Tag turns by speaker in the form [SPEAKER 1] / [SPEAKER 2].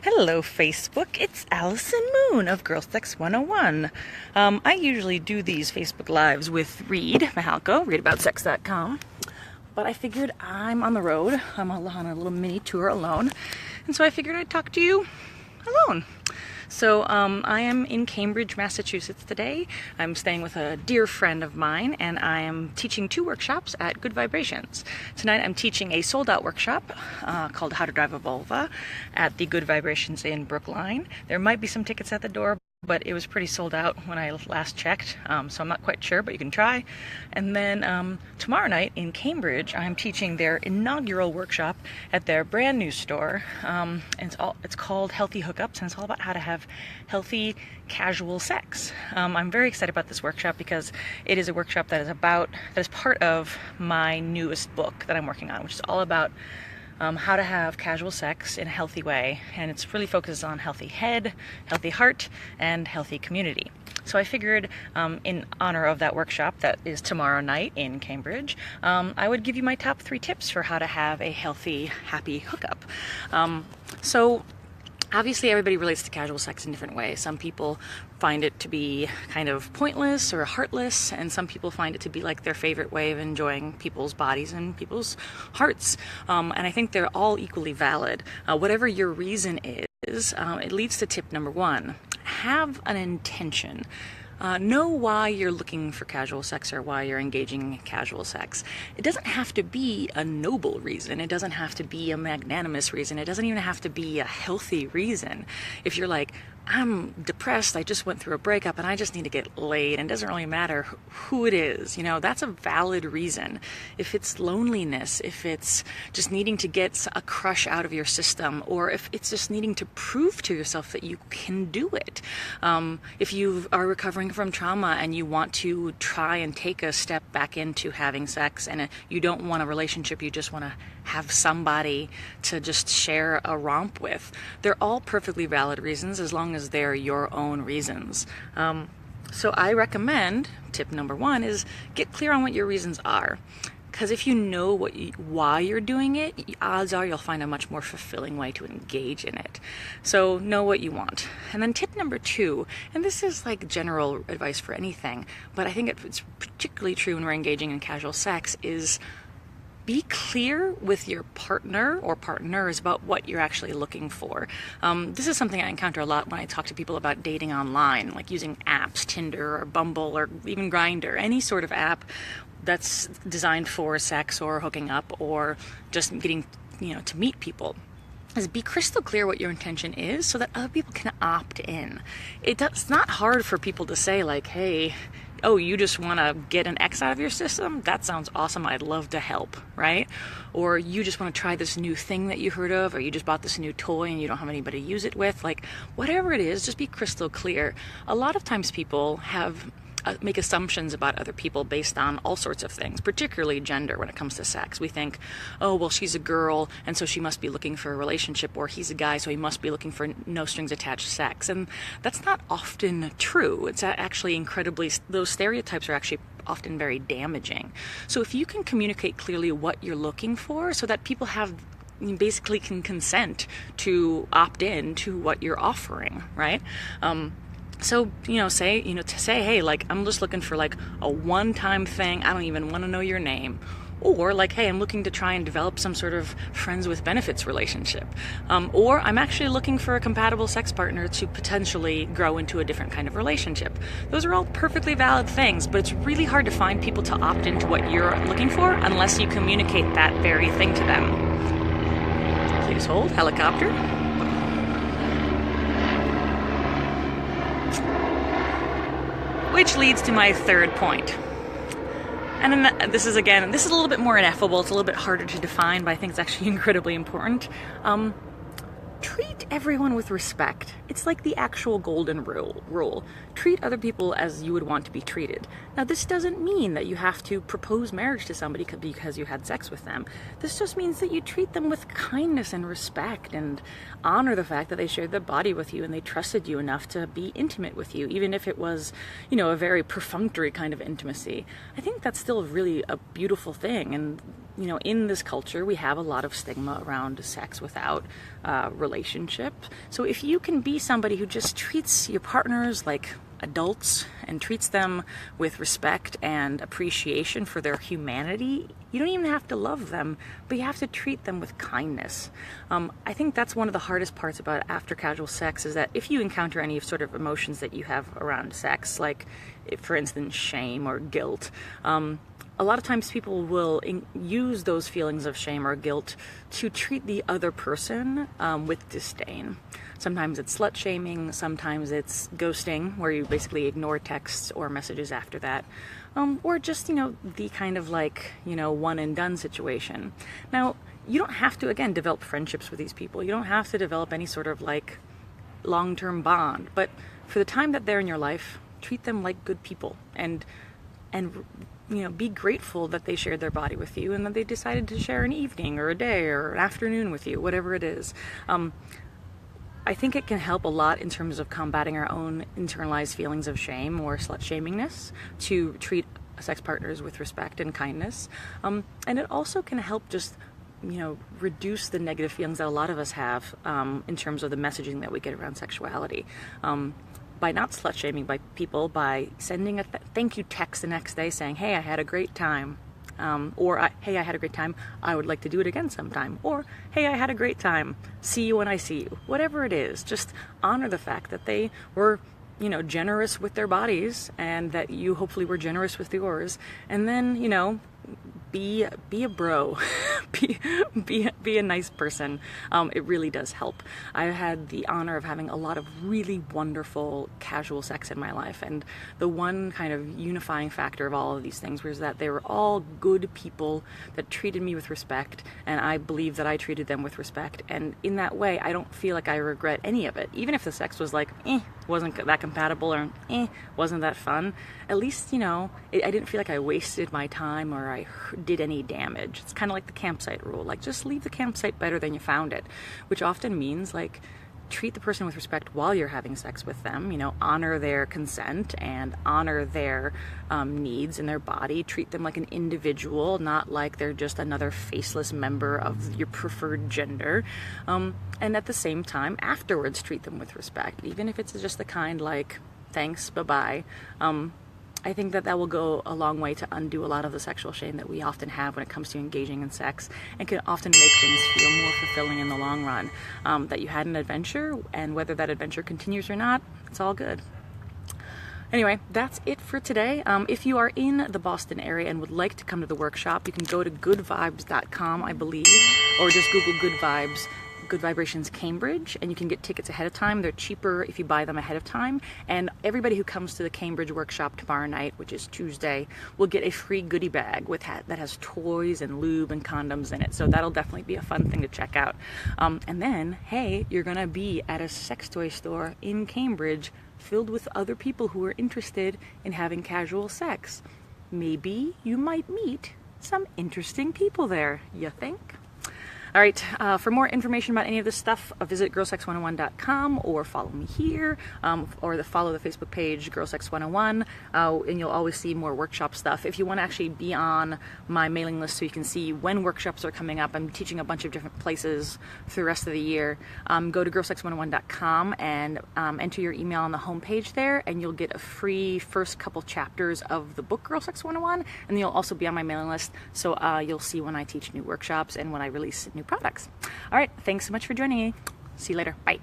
[SPEAKER 1] Hello, Facebook. It's Allison Moon of Girl Sex 101. I usually do these Facebook Lives with Reed Mahalko, readaboutsex.com. But I figured I'm on the road. I'm on a little mini tour alone. And so I figured I'd talk to you alone. So I am in Cambridge, Massachusetts today. I'm staying with a dear friend of mine, and I am teaching 2 workshops at Good Vibrations. Tonight I'm teaching a sold-out workshop called How to Drive a Vulva at the Good Vibrations in Brookline. There might be some tickets at the door, but it was pretty sold out when I last checked, so I'm not quite sure, but you can try. And then tomorrow night in Cambridge, I'm teaching their inaugural workshop at their brand new store. And it's called Healthy Hookups, and it's all about how to have healthy, casual sex. I'm very excited about this workshop because it is a workshop that is part of my newest book that I'm working on, which is all about how to have casual sex in a healthy way, and it's really focused on healthy head, healthy heart, and healthy community. So I figured in honor of that workshop that is tomorrow night in Cambridge, I would give you my top 3 tips for how to have a healthy, happy hookup. So obviously everybody relates to casual sex in different ways. Some people find it to be kind of pointless or heartless, and some people find it to be like their favorite way of enjoying people's bodies and people's hearts. And I think they're all equally valid. Whatever your reason is, it leads to tip number 1. Have an intention. Know why you're looking for casual sex or why you're engaging in casual sex. It doesn't have to be a noble reason. It doesn't have to be a magnanimous reason. It doesn't even have to be a healthy reason. If you're like, I'm depressed, I just went through a breakup and I just need to get laid, and it doesn't really matter who it is, that's a valid reason. If it's loneliness, if it's just needing to get a crush out of your system, or if it's just needing to prove to yourself that you can do it. If you are recovering from trauma and you want to try and take a step back into having sex, and you don't want a relationship, you just want to have somebody to just share a romp with, they're all perfectly valid reasons as long as they're your own reasons. So I recommend, tip number 1 is get clear on what your reasons are. Because if you know why you're doing it, odds are you'll find a much more fulfilling way to engage in it. So know what you want. And then tip number 2, and this is like general advice for anything, but I think it's particularly true when we're engaging in casual sex, is be clear with your partner or partners about what you're actually looking for. This is something I encounter a lot when I talk to people about dating online, like using apps, Tinder or Bumble or even Grindr, any sort of app that's designed for sex or hooking up or just getting, to meet people. Is be crystal clear what your intention is so that other people can opt in. It's not hard for people to say like, hey, oh, you just want to get an X out of your system? That sounds awesome. I'd love to help, right? Or you just want to try this new thing that you heard of, or you just bought this new toy and you don't have anybody to use it with. Like, whatever it is, just be crystal clear. A lot of times people make assumptions about other people based on all sorts of things, particularly gender when it comes to sex. We think, oh, well, she's a girl, and so she must be looking for a relationship, or he's a guy, so he must be looking for no strings attached sex. And that's not often true. It's actually those stereotypes are actually often very damaging. So if you can communicate clearly what you're looking for so that people basically can consent to opt in to what you're offering, right? So, say, hey, like, I'm just looking for like a one-time thing. I don't even want to know your name. Or like, hey, I'm looking to try and develop some sort of friends with benefits relationship. Or I'm actually looking for a compatible sex partner to potentially grow into a different kind of relationship. Those are all perfectly valid things, but it's really hard to find people to opt into what you're looking for unless you communicate that very thing to them. Please hold. Helicopter. Which leads to my 3rd point. And then this is a little bit more ineffable. It's a little bit harder to define, but I think it's actually incredibly important. Treat everyone with respect. It's like the actual golden rule. Treat other people as you would want to be treated. Now, this doesn't mean that you have to propose marriage to somebody because you had sex with them. This just means that you treat them with kindness and respect and honor the fact that they shared their body with you and they trusted you enough to be intimate with you, even if it was, a very perfunctory kind of intimacy. I think that's still really a beautiful thing. And in this culture, we have a lot of stigma around sex without relationship. So if you can be somebody who just treats your partners like adults and treats them with respect and appreciation for their humanity, you don't even have to love them, but you have to treat them with kindness. I think that's one of the hardest parts about after casual sex, is that if you encounter any sort of emotions that you have around sex, like for instance shame or guilt, a lot of times people will use those feelings of shame or guilt to treat the other person with disdain. Sometimes it's slut shaming, sometimes it's ghosting, where you basically ignore texts or messages after that, or just, the kind of like, one and done situation. Now, you don't have to, again, develop friendships with these people. You don't have to develop any sort of like long-term bond, but for the time that they're in your life, treat them like good people, and be grateful that they shared their body with you and that they decided to share an evening or a day or an afternoon with you, whatever it is. I think it can help a lot in terms of combating our own internalized feelings of shame or slut shamingness, to treat sex partners with respect and kindness. And it also can help just reduce the negative feelings that a lot of us have in terms of the messaging that we get around sexuality. By not slut shaming by people, by sending a thank you text the next day saying, hey, I had a great time. Hey, I had a great time. I would like to do it again sometime. Or, hey, I had a great time. See you when I see you. Whatever it is, just honor the fact that they were, generous with their bodies, and that you hopefully were generous with yours. And then, be a bro. be a nice person. It really does help. I've had the honor of having a lot of really wonderful casual sex in my life, and the one kind of unifying factor of all of these things was that they were all good people that treated me with respect, and I believe that I treated them with respect, and in that way I don't feel like I regret any of it. Even if the sex was like, wasn't that compatible, or wasn't that fun, at least, I didn't feel like I wasted my time or I did any damage. It's kind of like the campsite rule, like just leave the campsite better than you found it, which often means like treat the person with respect while you're having sex with them, honor their consent and honor their needs in their body, treat them like an individual, not like they're just another faceless member of your preferred gender, and at the same time afterwards treat them with respect, even if it's just the kind like thanks, bye-bye. I think that will go a long way to undo a lot of the sexual shame that we often have when it comes to engaging in sex, and can often make things feel more fulfilling in the long run. That you had an adventure, and whether that adventure continues or not, it's all good. Anyway, that's it for today. If you are in the Boston area and would like to come to the workshop, you can go to goodvibes.com, I believe, or just Google Good Vibes, Good Vibrations Cambridge, and you can get tickets ahead of time. They're cheaper if you buy them ahead of time, and everybody who comes to the Cambridge workshop tomorrow night, which is Tuesday, will get a free goodie bag that has toys and lube and condoms in it, so that'll definitely be a fun thing to check out. And then, hey, you're gonna be at a sex toy store in Cambridge filled with other people who are interested in having casual sex. Maybe you might meet some interesting people there, you think? All right, for more information about any of this stuff, visit girlsex101.com, or follow me here, or follow the Facebook page, girlsex101, and you'll always see more workshop stuff. If you want to actually be on my mailing list so you can see when workshops are coming up, I'm teaching a bunch of different places through the rest of the year, go to girlsex101.com and enter your email on the homepage there, and you'll get a free first couple chapters of the book Girl Sex 101, and you'll also be on my mailing list, so you'll see when I teach new workshops and when I release new products. All right, thanks so much for joining me. See you later. Bye.